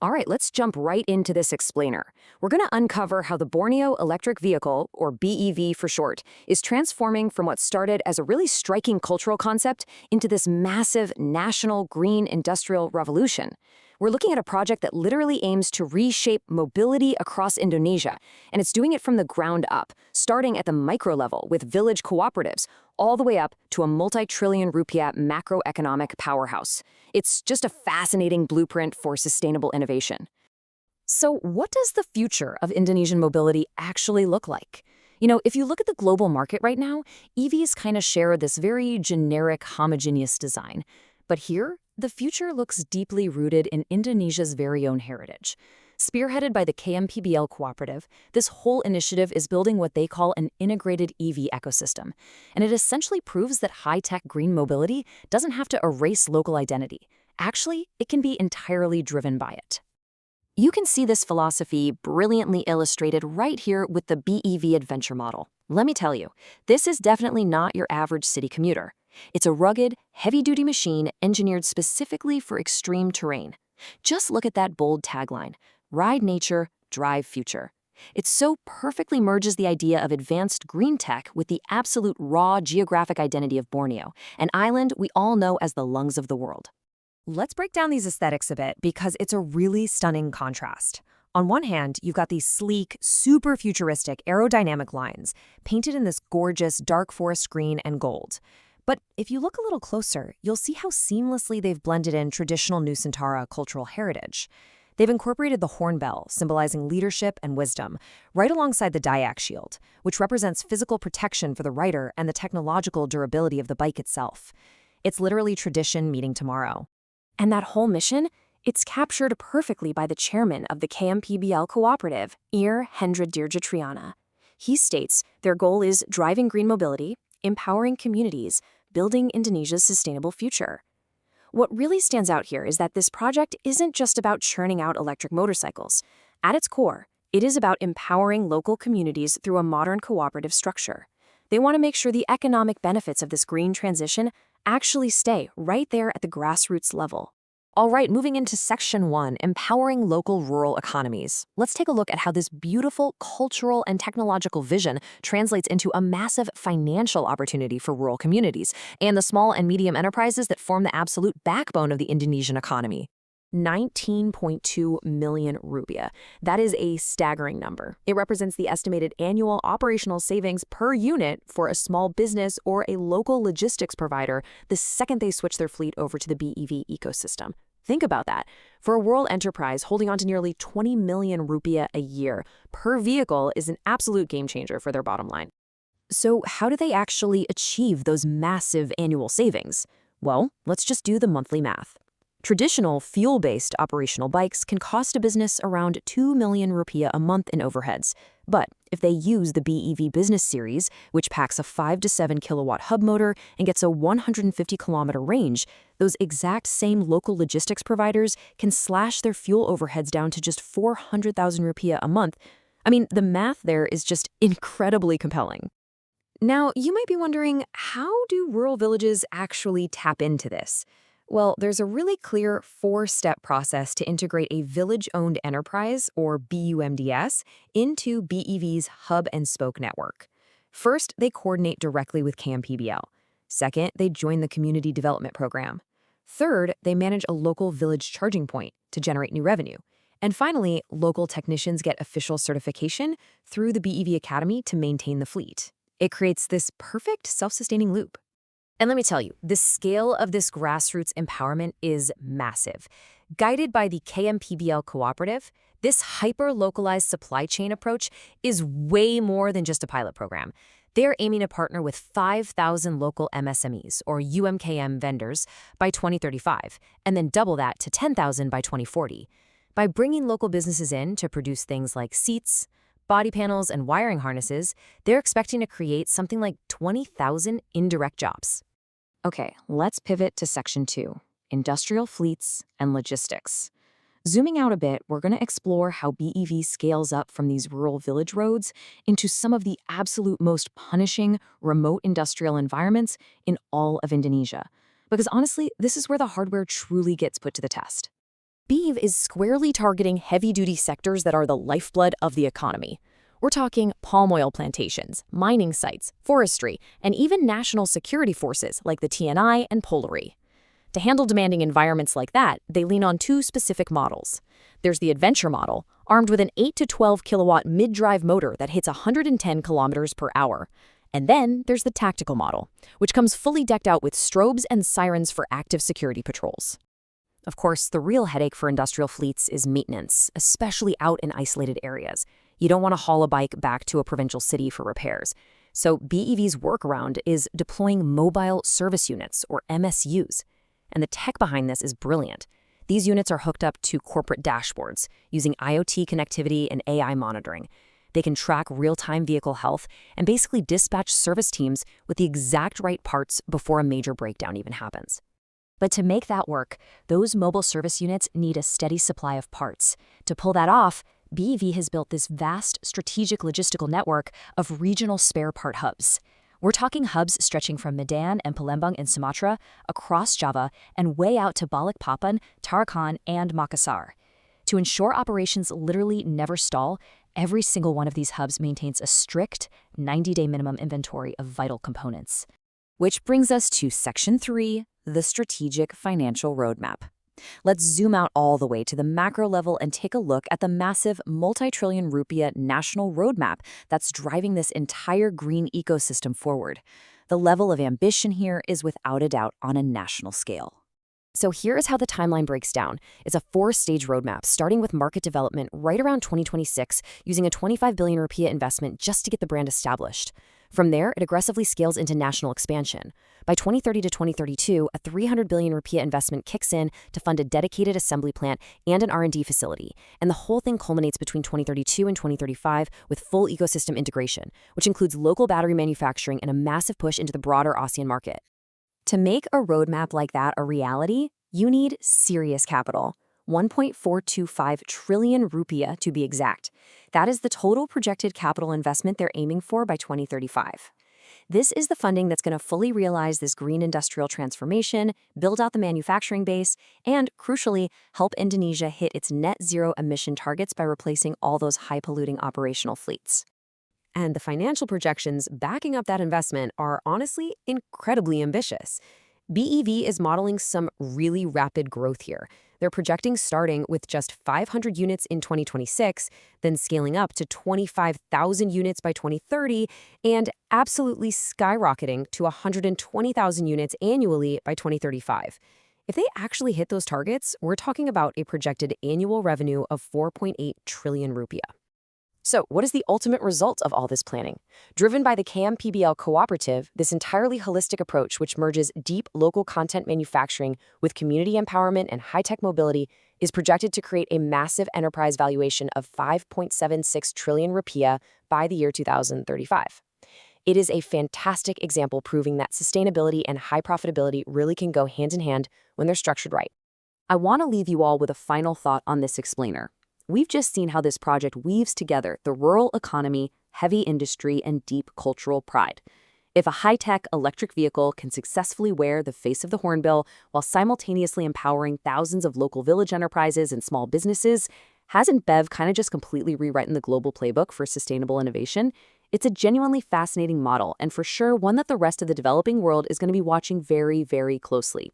All right, let's jump right into this explainer. We're going to uncover how the Borneo Electric Vehicle, or BEV for short, is transforming from what started as a really striking cultural concept into this massive national green industrial revolution. We're looking at a project that literally aims to reshape mobility across Indonesia, and it's doing it from the ground up, starting at the micro level with village cooperatives, all the way up to a multi-trillion rupiah macroeconomic powerhouse. It's just a fascinating blueprint for sustainable innovation. So, what does the future of Indonesian mobility actually look like? If you look at the global market right now, EVs kind of share this very generic, homogeneous design. But here, the future looks deeply rooted in Indonesia's very own heritage. Spearheaded by the KMPBL Cooperative, this whole initiative is building what they call an integrated EV ecosystem. And it essentially proves that high-tech green mobility doesn't have to erase local identity. Actually, it can be entirely driven by it. You can see this philosophy brilliantly illustrated right here with the BEV adventure model. Let me tell you, this is definitely not your average city commuter. It's a rugged, heavy-duty machine engineered specifically for extreme terrain. Just look at that bold tagline, Ride Nature, Drive Future. It so perfectly merges the idea of advanced green tech with the absolute raw geographic identity of Borneo, an island we all know as the lungs of the world. Let's break down these aesthetics a bit because it's a really stunning contrast. On one hand, you've got these sleek, super futuristic aerodynamic lines painted in this gorgeous dark forest green and gold. But if you look a little closer, you'll see how seamlessly they've blended in traditional Nusantara cultural heritage. They've incorporated the hornbell, symbolizing leadership and wisdom, right alongside the Dayak shield, which represents physical protection for the rider and the technological durability of the bike itself. It's literally tradition meeting tomorrow. And that whole mission? It's captured perfectly by the chairman of the KMPBL Cooperative, Ir Hendra Dirgatriana. He states their goal is driving green mobility, empowering communities, building Indonesia's sustainable future. What really stands out here is that this project isn't just about churning out electric motorcycles. At its core, it is about empowering local communities through a modern cooperative structure. They want to make sure the economic benefits of this green transition actually stay right there at the grassroots level. All right, moving into Section 1, Empowering Local Rural Economies. Let's take a look at how this beautiful cultural and technological vision translates into a massive financial opportunity for rural communities and the small and medium enterprises that form the absolute backbone of the Indonesian economy. 19.2 million rupiah. That is a staggering number. It represents the estimated annual operational savings per unit for a small business or a local logistics provider the second they switch their fleet over to the BEV ecosystem. Think about that. For a rural enterprise, holding on to nearly 20 million rupiah a year per vehicle is an absolute game changer for their bottom line. So how do they actually achieve those massive annual savings? Well, let's just do the monthly math. Traditional fuel-based operational bikes can cost a business around 2 million rupiah a month in overheads. But if they use the BEV Business Series, which packs a 5 to 7 kilowatt hub motor and gets a 150-kilometer range, those exact same local logistics providers can slash their fuel overheads down to just 400,000 rupiah a month. I mean, the math there is just incredibly compelling. Now, you might be wondering, how do rural villages actually tap into this? Well, there's a really clear 4-step process to integrate a village-owned enterprise, or BUMDS, into BEV's hub and spoke network. First, they coordinate directly with KMPBL. Second, they join the community development program. Third, they manage a local village charging point to generate new revenue. And finally, local technicians get official certification through the BEV Academy to maintain the fleet. It creates this perfect self-sustaining loop. And let me tell you, the scale of this grassroots empowerment is massive. Guided by the KMPBL Cooperative, this hyper-localized supply chain approach is way more than just a pilot program. They're aiming to partner with 5,000 local MSMEs, or UMKM vendors, by 2035, and then double that to 10,000 by 2040. By bringing local businesses in to produce things like seats, body panels, and wiring harnesses, they're expecting to create something like 20,000 indirect jobs. Okay, let's pivot to Section 2, Industrial Fleets and Logistics. Zooming out a bit, we're going to explore how BEV scales up from these rural village roads into some of the absolute most punishing remote industrial environments in all of Indonesia. Because honestly, this is where the hardware truly gets put to the test. BEV is squarely targeting heavy-duty sectors that are the lifeblood of the economy. We're talking palm oil plantations, mining sites, forestry, and even national security forces like the TNI and Polari. To handle demanding environments like that, they lean on two specific models. There's the adventure model, armed with an 8 to 12 kilowatt mid-drive motor that hits 110 kilometers per hour. And then there's the tactical model, which comes fully decked out with strobes and sirens for active security patrols. Of course, the real headache for industrial fleets is maintenance, especially out in isolated areas. You don't want to haul a bike back to a provincial city for repairs. So BEV's workaround is deploying mobile service units, or MSUs. And the tech behind this is brilliant. These units are hooked up to corporate dashboards using IoT connectivity and AI monitoring. They can track real-time vehicle health and basically dispatch service teams with the exact right parts before a major breakdown even happens. But to make that work, those mobile service units need a steady supply of parts. To pull that off, BEV has built this vast strategic logistical network of regional spare part hubs. We're talking hubs stretching from Medan and Palembang in Sumatra, across Java, and way out to Balikpapan, Tarakan, and Makassar. To ensure operations literally never stall, every single one of these hubs maintains a strict 90-day minimum inventory of vital components. Which brings us to Section 3, the Strategic Financial Roadmap. Let's zoom out all the way to the macro level and take a look at the massive multi-trillion rupiah national roadmap that's driving this entire green ecosystem forward. The level of ambition here is without a doubt on a national scale. So here is how the timeline breaks down. It's a 4-stage roadmap, starting with market development right around 2026, using a 25 billion rupiah investment just to get the brand established. From there, it aggressively scales into national expansion. By 2030 to 2032, a 300 billion rupiah investment kicks in to fund a dedicated assembly plant and an R&D facility, and the whole thing culminates between 2032 and 2035 with full ecosystem integration, which includes local battery manufacturing and a massive push into the broader ASEAN market. To make a roadmap like that a reality, you need serious capital. 1.425 trillion rupiah to be exact. That is the total projected capital investment they're aiming for by 2035. This is the funding that's going to fully realize this green industrial transformation, build out the manufacturing base, and, crucially, help Indonesia hit its net zero emission targets by replacing all those high-polluting operational fleets. And the financial projections backing up that investment are honestly incredibly ambitious. BEV is modeling some really rapid growth here. They're projecting starting with just 500 units in 2026, then scaling up to 25,000 units by 2030, and absolutely skyrocketing to 120,000 units annually by 2035. If they actually hit those targets, we're talking about a projected annual revenue of 4.8 trillion rupiah. So, what is the ultimate result of all this planning? Driven by the KMPBL Cooperative, this entirely holistic approach, which merges deep local content manufacturing with community empowerment and high-tech mobility, is projected to create a massive enterprise valuation of 5.76 trillion rupiah by the year 2035. It is a fantastic example proving that sustainability and high profitability really can go hand in hand when they're structured right. I want to leave you all with a final thought on this explainer. We've just seen how this project weaves together the rural economy, heavy industry, and deep cultural pride. If a high-tech electric vehicle can successfully wear the face of the hornbill while simultaneously empowering thousands of local village enterprises and small businesses, hasn't BEV kind of just completely rewritten the global playbook for sustainable innovation? It's a genuinely fascinating model, and for sure one that the rest of the developing world is going to be watching very, very closely.